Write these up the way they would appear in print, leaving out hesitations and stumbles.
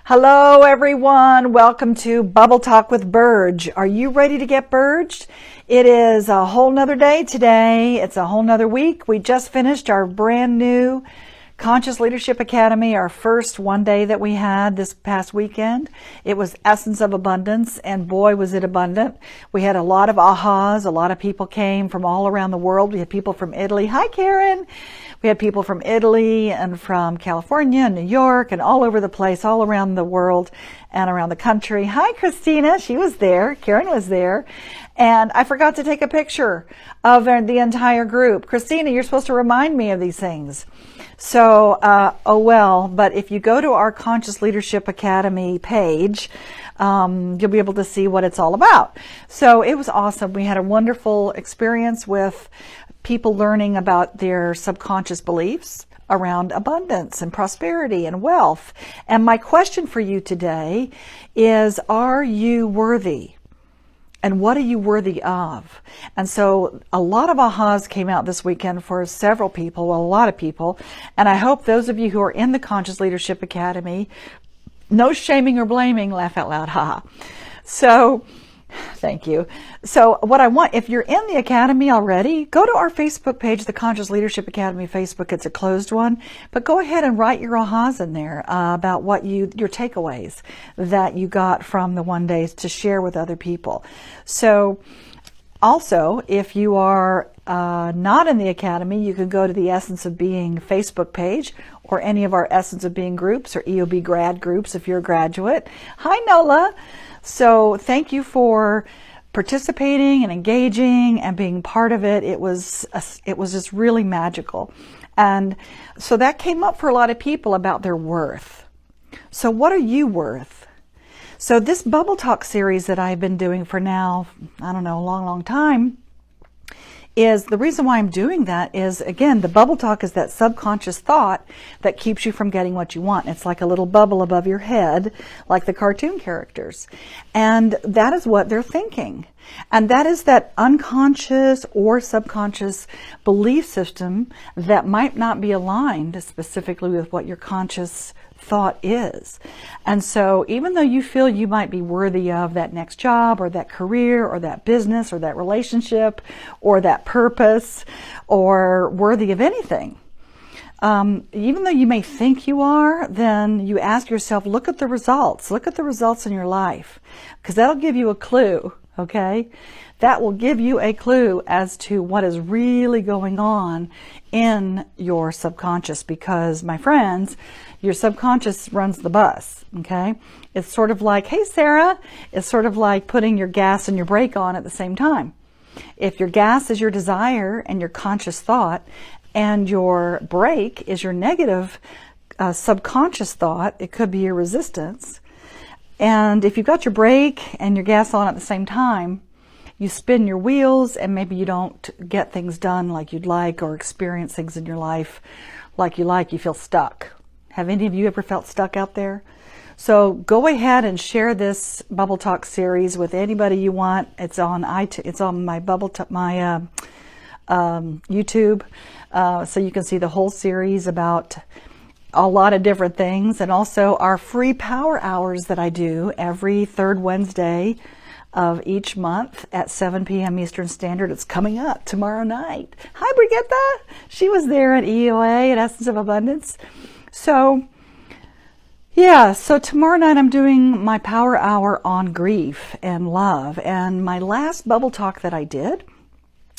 Hello everyone, welcome to Bubble Talk with Burge. Are you ready to get Burged? It is a whole nother day today. It's a whole nother week. We just finished our brand new Conscious Leadership Academy, our first one day that we had this past weekend. It was Essence of Abundance, and boy was it abundant. We had a lot of ahas. A lot of people came from all around the world. We had people from Italy. Hi Karen. We had people from Italy and from California and New York and all over the place, all around the world and around the country. Hi, Christina. She was there. Karen was there. And I forgot to take a picture of the entire group. Christina, you're supposed to remind me of these things. So, oh well, but if you go to our Conscious Leadership Academy page, you'll be able to see what it's all about. So it was awesome. We had a wonderful experience with people learning about their subconscious beliefs around abundance and prosperity and wealth. And my question for you today is, are you worthy? And what are you worthy of? And so a lot of ahas came out this weekend for several people, well, a lot of people. And I hope those of you who are in the Conscious Leadership Academy, no shaming or blaming, laugh out loud, haha. So thank you. So what I want, if you're in the Academy already, go to our Facebook page, the Conscious Leadership Academy Facebook. It's a closed one, but go ahead and write your ahas in there about what your takeaways that you got from the one days to share with other people. So also, if you are not in the Academy, you can go to the Essence of Being Facebook page or any of our Essence of Being groups or EOB grad groups if you're a graduate. Hi, Nola. So thank you for participating and engaging and being part of it. It was just really magical. And so that came up for a lot of people about their worth. So what are you worth? So this Bubble Talk series that I've been doing for now, I don't know, a long, long time, is the reason why I'm doing that is, again, the bubble talk is that subconscious thought that keeps you from getting what you want. It's like a little bubble above your head, like the cartoon characters. And that is what they're thinking. And that is that unconscious or subconscious belief system that might not be aligned specifically with what your conscious thought is. And so even though you feel you might be worthy of that next job or that career or that business or that relationship or that purpose or worthy of anything, even though you may think you are, then you ask yourself, look at the results. Look at the results in your life, because that'll give you a clue, okay? That will give you a clue as to what is really going on in your subconscious, because, my friends, your subconscious runs the bus, okay? It's sort of like, hey, Sarah, it's sort of like putting your gas and your brake on at the same time. If your gas is your desire and your conscious thought, and your brake is your negative subconscious thought, it could be your resistance. And if you've got your brake and your gas on at the same time, you spin your wheels and maybe you don't get things done like you'd like or experience things in your life like you like. You feel stuck. Have any of you ever felt stuck out there? So go ahead and share this Bubble Talk series with anybody you want. It's on iTunes. It's on my YouTube, so you can see the whole series about a lot of different things, and also our free power hours that I do every third Wednesday of each month at 7 p.m. Eastern Standard. It's coming up tomorrow night. Hi, Brigitte. She was there at EOA at Essence of Abundance. So, yeah, so tomorrow night I'm doing my power hour on grief and love. And my last Bubble Talk that I did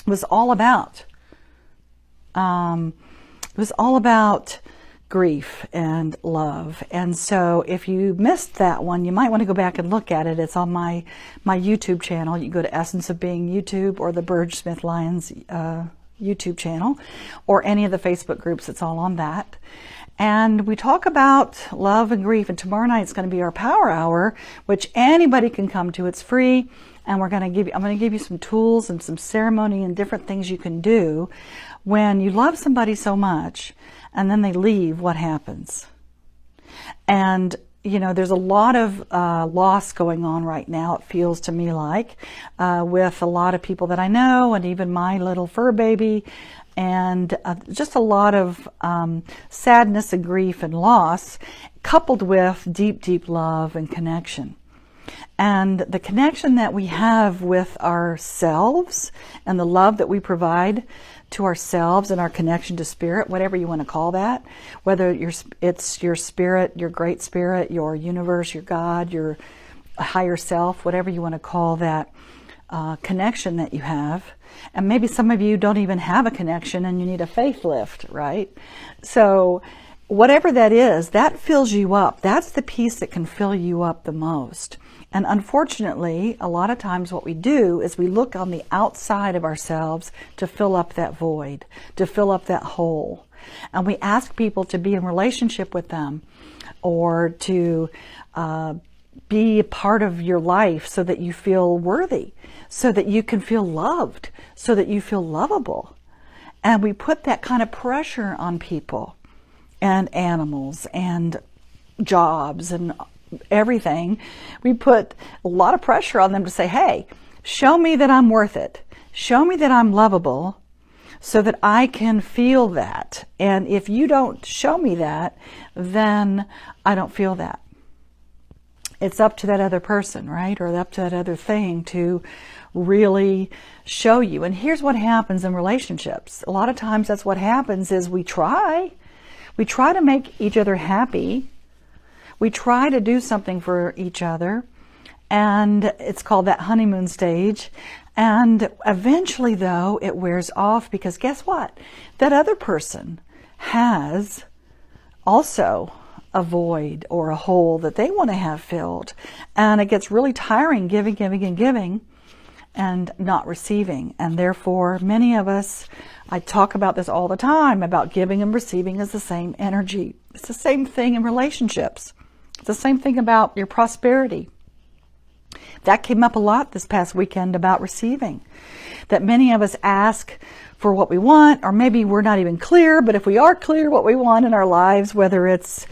was all about, grief and love. And so if you missed that one, you might want to go back and look at it. It's on my YouTube channel. You can go to Essence of Being YouTube or the Burge Smith Lyons YouTube channel or any of the Facebook groups. It's all on that. And we talk about love and grief. And tomorrow night it's going to be our power hour, which anybody can come to. It's free. And I'm going to give you some tools and some ceremony and different things you can do when you love somebody so much and then they leave. What happens? And there's a lot of loss going on right now, it feels to me like, with a lot of people that I know and even my little fur baby, and just a lot of sadness and grief and loss coupled with deep, deep love and connection. And the connection that we have with ourselves and the love that we provide to ourselves and our connection to spirit, whatever you want to call that, whether it's your spirit, your great spirit, your universe, your God, your higher self, whatever you want to call that connection that you have. And maybe some of you don't even have a connection and you need a faith lift, right? So whatever that is, that fills you up. That's the piece that can fill you up the most. And unfortunately, a lot of times what we do is we look on the outside of ourselves to fill up that void, to fill up that hole. And we ask people to be in relationship with them or to be a part of your life so that you feel worthy, so that you can feel loved, so that you feel lovable. And we put that kind of pressure on people and animals and jobs and everything. We put a lot of pressure on them to say, hey, show me that I'm worth it. Show me that I'm lovable so that I can feel that. And if you don't show me that, then I don't feel that. It's up to that other person, right? Or up to that other thing to really show you. And here's what happens in relationships. A lot of times that's what happens is we try to make each other happy. We try to do something for each other, and it's called that honeymoon stage. And eventually, though, it wears off because guess what? That other person has also a void or a hole that they want to have filled. And it gets really tiring giving, and not receiving. And therefore, many of us, I talk about this all the time, about giving and receiving is the same energy. It's the same thing in relationships. It's the same thing about your prosperity. That came up a lot this past weekend about receiving. That many of us ask for what we want, or maybe we're not even clear, but if we are clear what we want in our lives, whether it's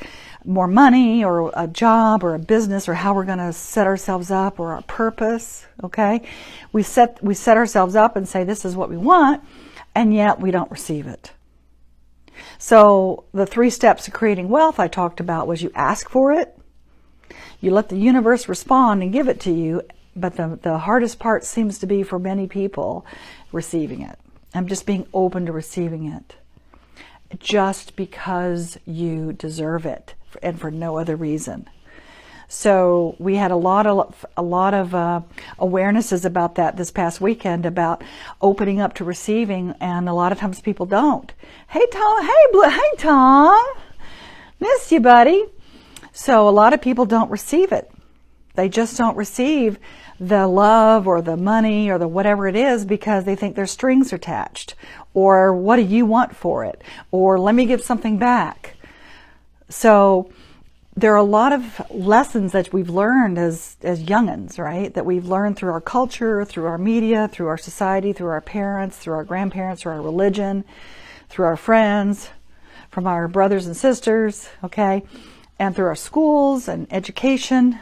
more money or a job or a business or how we're going to set ourselves up or our purpose, okay? We set ourselves up and say this is what we want, and yet we don't receive it. So the 3 steps of creating wealth I talked about was you ask for it, you let the universe respond and give it to you, but the hardest part seems to be for many people receiving it. I'm just being open to receiving it. Just because you deserve it and for no other reason. So we had a lot of awarenesses about that this past weekend about opening up to receiving, and a lot of times people don't. Hey Tom, hey Tom, missed you, buddy. So a lot of people don't receive it. They just don't receive the love or the money or the whatever it is because they think there's strings attached, or what do you want for it, or let me give something back. So there are a lot of lessons that we've learned as youngins, right? That we've learned through our culture, through our media, through our society, through our parents, through our grandparents, through our religion, through our friends, from our brothers and sisters, okay? And through our schools and education.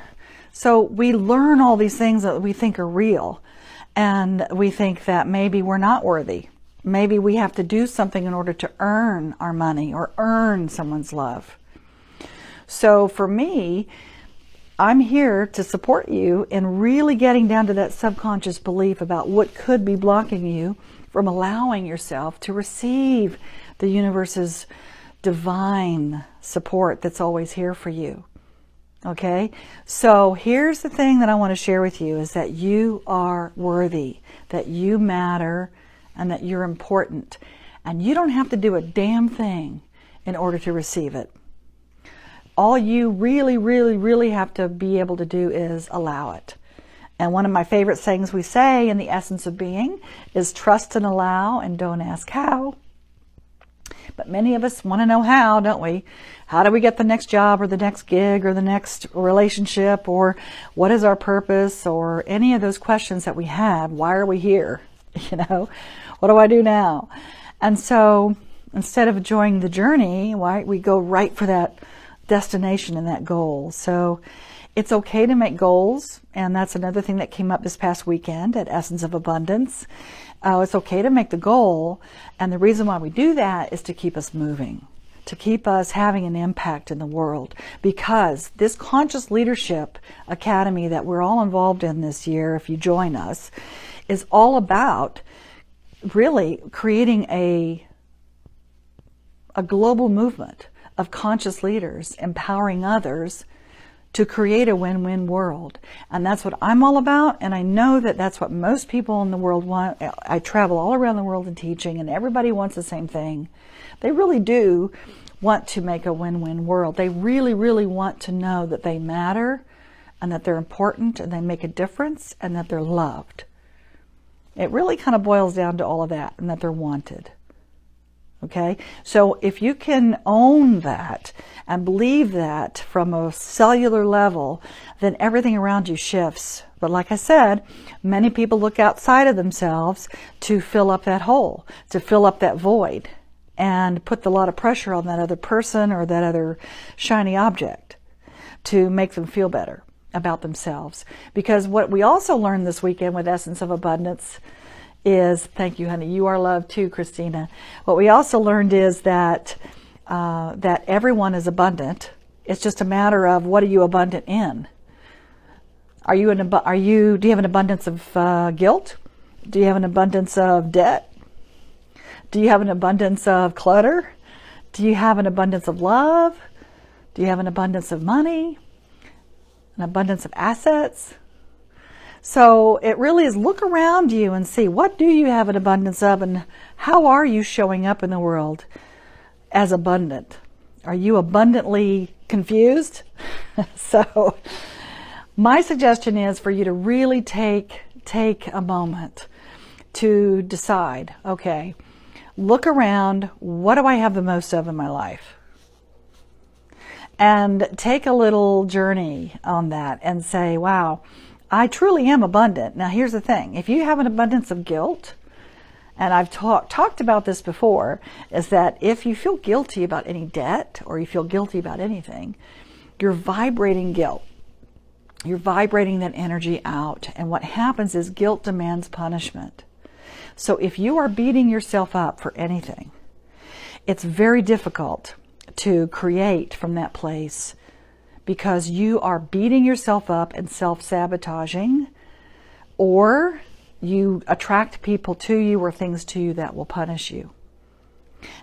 So we learn all these things that we think are real. And we think that maybe we're not worthy. Maybe we have to do something in order to earn our money or earn someone's love. So for me, I'm here to support you in really getting down to that subconscious belief about what could be blocking you from allowing yourself to receive the universe's divine support that's always here for you. Okay? So here's the thing that I want to share with you is that you are worthy, that you matter, and that you're important. And you don't have to do a damn thing in order to receive it. All you really, really, really have to be able to do is allow it. And one of my favorite sayings we say in the essence of being is trust and allow and don't ask how. But many of us want to know how, don't we? How do we get the next job or the next gig or the next relationship, or what is our purpose, or any of those questions that we have? Why are we here? You know, what do I do now? And so instead of enjoying the journey, why we go right for that destination and that goal. So it's okay to make goals, and that's another thing that came up this past weekend at Essence of Abundance. It's okay to make the goal, and the reason why we do that is to keep us moving, to keep us having an impact in the world, because this Conscious Leadership Academy that we're all involved in this year, if you join us, is all about really creating a global movement of conscious leaders, empowering others to create a win-win world. And that's what I'm all about, and I know that that's what most people in the world want. I travel all around the world in teaching, and everybody wants the same thing. They really do want to make a win-win world. They really, really want to know that they matter, and that they're important, and they make a difference, and that they're loved. It really kind of boils down to all of that, and that they're wanted. Okay? So if you can own that and believe that from a cellular level, then everything around you shifts. But like I said, many people look outside of themselves to fill up that hole, to fill up that void, and put a lot of pressure on that other person or that other shiny object to make them feel better about themselves. Because what we also learned this weekend with Essence of Abundance is, thank you, honey, you are loved too, Christina. What we also learned is that that everyone is abundant. It's just a matter of, what are you abundant in? Do you have an abundance of guilt? Do you have an abundance of debt? Do you have an abundance of clutter? Do you have an abundance of love? Do you have an abundance of money? An abundance of assets? So it really is, look around you and see, what do you have an abundance of, and how are you showing up in the world as abundant? Are you abundantly confused? So my suggestion is for you to really take a moment to decide, okay, look around, what do I have the most of in my life? And take a little journey on that and say, wow, I truly am abundant. Now here's the thing, if you have an abundance of guilt, and I've talked about this before, is that if you feel guilty about any debt, or you feel guilty about anything, you're vibrating guilt. You're vibrating that energy out. And what happens is guilt demands punishment. So if you are beating yourself up for anything, it's very difficult to create from that place, because you are beating yourself up and self-sabotaging, or you attract people to you or things to you that will punish you.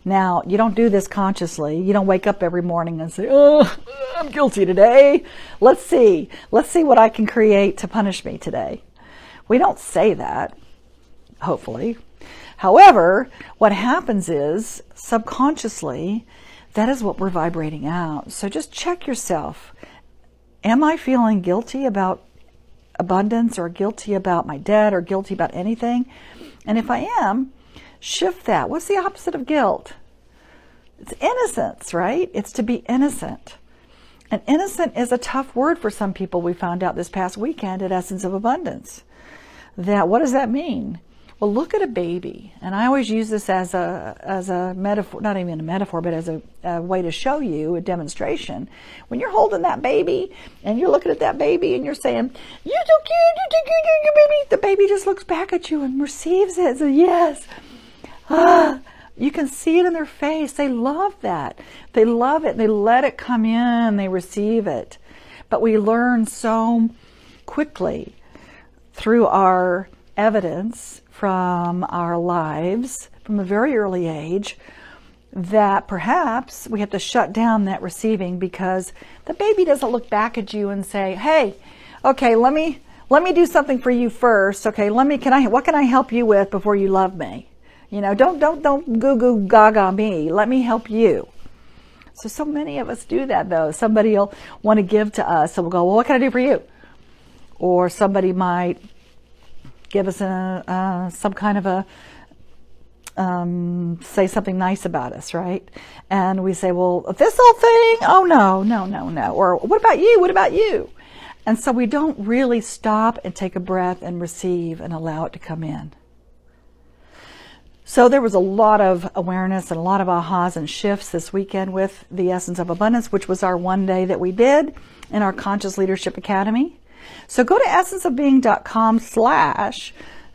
Now, you don't do this consciously. You don't wake up every morning and say, oh, I'm guilty today. Let's see what I can create to punish me today. We don't say that, hopefully. However, what happens is, subconsciously, that is what we're vibrating out. So just check yourself. Am I feeling guilty about abundance, or guilty about my debt, or guilty about anything? And if I am, shift that. What's the opposite of guilt? It's innocence, right? It's to be innocent. And innocent is a tough word for some people. We found out this past weekend at Essence of Abundance. What does that mean? Well, look at a baby, and I always use this as a metaphor, not even a metaphor, but as a way to show you, a demonstration. When you're holding that baby, and you're looking at that baby, and you're saying, "You're so cute, you're so cute, you're baby," the baby just looks back at you and receives it. So yes, you can see it in their face. They love that. They love it. They let it come in. They receive it. But we learn so quickly through our evidence from our lives from a very early age that perhaps we have to shut down that receiving, because the baby doesn't look back at you and say, hey, okay, let me do something for you first. Okay, what can I help you with before you love me? You know, don't goo goo gaga me. Let me help you. So many of us do that, though. Somebody will want to give to us, so we'll go, well, what can I do for you? Or somebody might give us some kind of a, say something nice about us, right? And we say, well, this whole thing? Oh, no. Or what about you? What about you? And so we don't really stop and take a breath and receive and allow it to come in. So there was a lot of awareness and a lot of ahas and shifts this weekend with the Essence of Abundance, which was our one day that we did in our Conscious Leadership Academy. So go to essenceofbeing.com/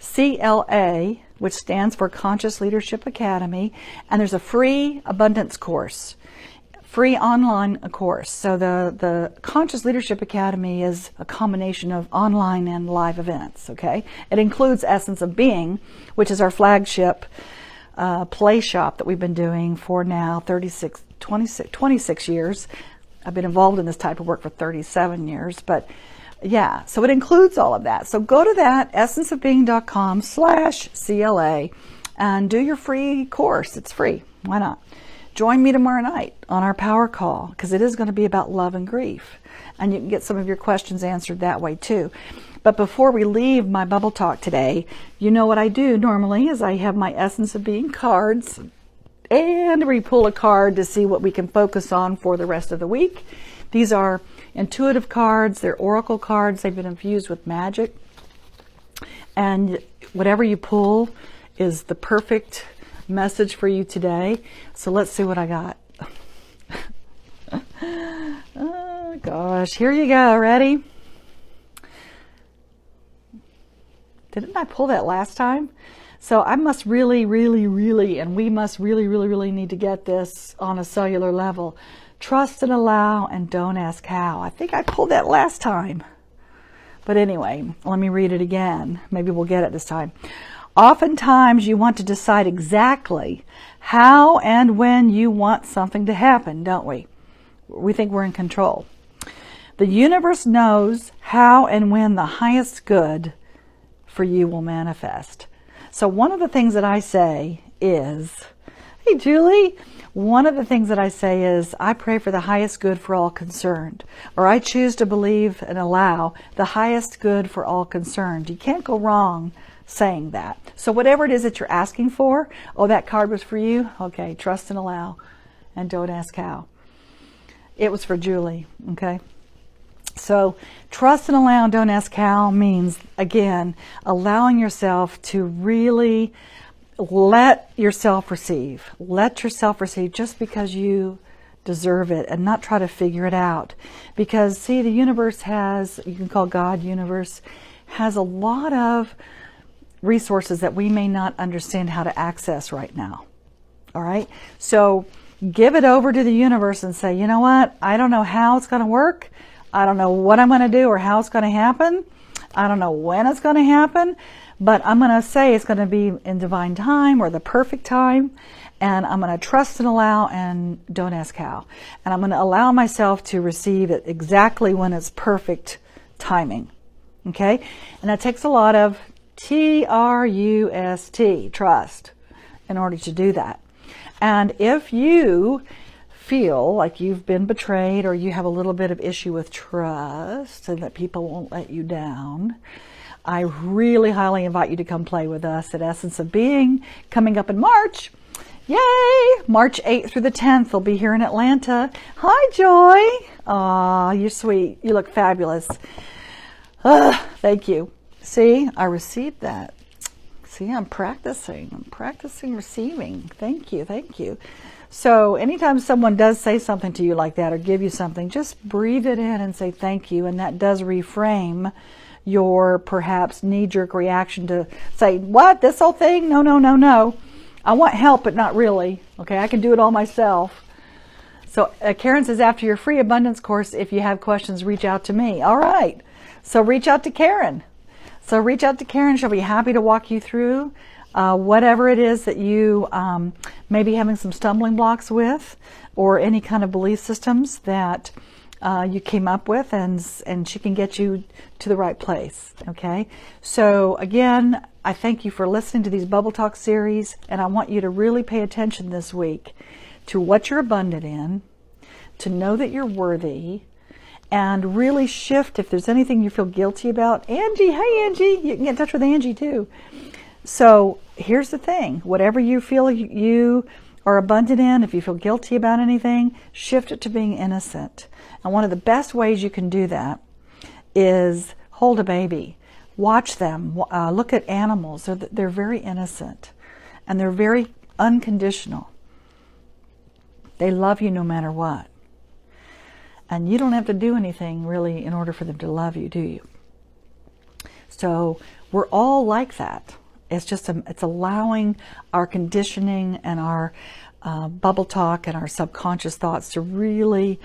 CLA, which stands for Conscious Leadership Academy, and there's a free abundance course, free online course. So the Conscious Leadership Academy is a combination of online and live events, okay? It includes Essence of Being, which is our flagship play shop that we've been doing for now 26 years. I've been involved in this type of work for 37 years, but yeah, so it includes all of that. So go to that, essenceofbeing.com/CLA, and do your free course. It's free. Why not? Join me tomorrow night on our power call, because it is going to be about love and grief. And you can get some of your questions answered that way too. But before we leave my Bubble Talk today, you know what I do normally is I have my Essence of Being cards, and we pull a card to see what we can focus on for the rest of the week. These are intuitive cards. They're oracle cards. They've been infused with magic. And whatever you pull is the perfect message for you today. So let's see what I got. Oh gosh, here you go. Ready? Didn't I pull that last time? So I must really, and we must really need to get this on a cellular level. Trust and allow, and don't ask how. I think I pulled that last time. But anyway, let me read it again. Maybe we'll get it this time. Oftentimes you want to decide exactly how and when you want something to happen, don't we? We think we're in control. The universe knows how and when the highest good for you will manifest. So one of the things that I say is, hey Julie, one of the things that I say is, I pray for the highest good for all concerned, or I choose to believe and allow the highest good for all concerned. You can't go wrong saying that. So whatever it is that you're asking for, oh, that card was for you? Okay, trust and allow, and don't ask how. It was for Julie, okay? So trust and allow and don't ask how means, again, allowing yourself to really let yourself receive. Let yourself receive just because you deserve it, and not try to figure it out. Because, see, the universe has, you can call God universe, has a lot of resources that we may not understand how to access right now. All right? So give it over to the universe and say, you know what? I don't know how it's going to work. I don't know what I'm going to do or how it's going to happen. I don't know when it's going to happen, but I'm going to say it's going to be in divine time or the perfect time, and I'm going to trust and allow and don't ask how. And I'm going to allow myself to receive it exactly when it's perfect timing. Okay? And that takes a lot of TRUST, trust, in order to do that. And if you feel like you've been betrayed, or you have a little bit of issue with trust and that people won't let you down, I really highly invite you to come play with us at Essence of Being coming up in March. Yay! March 8th through the 10th. We'll be here in Atlanta. Hi, Joy. Aw, you're sweet. You look fabulous. Thank you. See, I received that. See, I'm practicing receiving. Thank you. So anytime someone does say something to you like that or give you something, just breathe it in and say thank you. And that does reframe your perhaps knee-jerk reaction to say, what, this whole thing? No. I want help, but not really. Okay, I can do it all myself. So Karen says, after your free abundance course, if you have questions, reach out to me. All right. So reach out to Karen. She'll be happy to walk you through whatever it is that you may be having some stumbling blocks with, or any kind of belief systems that you came up with, and she can get you to the right place. Okay. So again, I thank you for listening to these Bubble Talk series, and I want you to really pay attention this week to what you're abundant in, to know that you're worthy, and really shift if there's anything you feel guilty about. Angie, hey Angie, you can get in touch with Angie too. So here's the thing, whatever you feel you are abundant in, if you feel guilty about anything, shift it to being innocent. And one of the best ways you can do that is hold a baby, watch them, look at animals. They're very innocent, and they're very unconditional. They love you no matter what. And you don't have to do anything really in order for them to love you, do you? So We're all like that. It's just it's allowing our conditioning and our bubble talk and our subconscious thoughts to really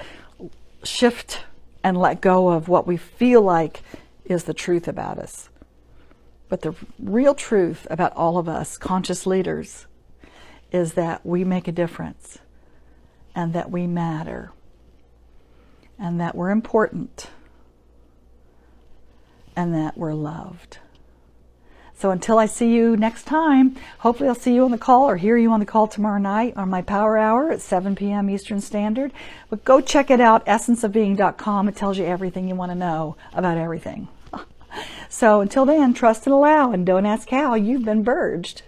shift and let go of what we feel like is the truth about us. But the real truth about all of us conscious leaders is that we make a difference, and that we matter, and that we're important, and that we're loved. So until I see you next time, hopefully I'll see you on the call or hear you on the call tomorrow night on my Power Hour at 7 p.m. Eastern Standard. But go check it out, essenceofbeing.com. It tells you everything you want to know about everything. So until then, trust and allow, and don't ask how. You've been Burged.